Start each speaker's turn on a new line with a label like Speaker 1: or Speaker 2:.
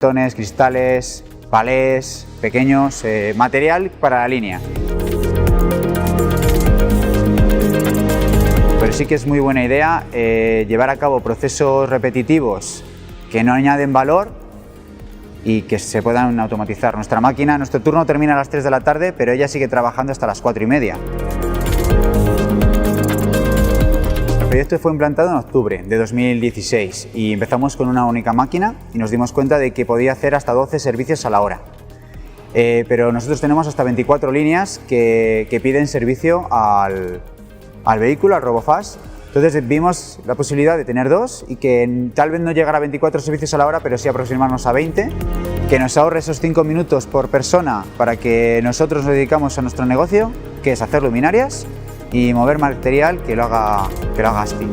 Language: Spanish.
Speaker 1: cartones, cristales, palés, pequeños, material para la línea. Pero sí que es muy buena idea llevar a cabo procesos repetitivos que no añaden valor y que se puedan automatizar. Nuestro turno termina a las 3 de la tarde, pero ella sigue trabajando hasta las 4:30. El proyecto fue implantado en octubre de 2016 y empezamos con una única máquina y nos dimos cuenta de que podía hacer hasta 12 servicios a la hora. Pero nosotros tenemos hasta 24 líneas que piden servicio al vehículo, al RoboFast. Entonces vimos la posibilidad de tener dos y que tal vez no llegara a 24 servicios a la hora, pero sí aproximarnos a 20, que nos ahorre esos 5 minutos por persona para que nosotros nos dedicamos a nuestro negocio, que es hacer luminarias y mover material que lo haga ASTI.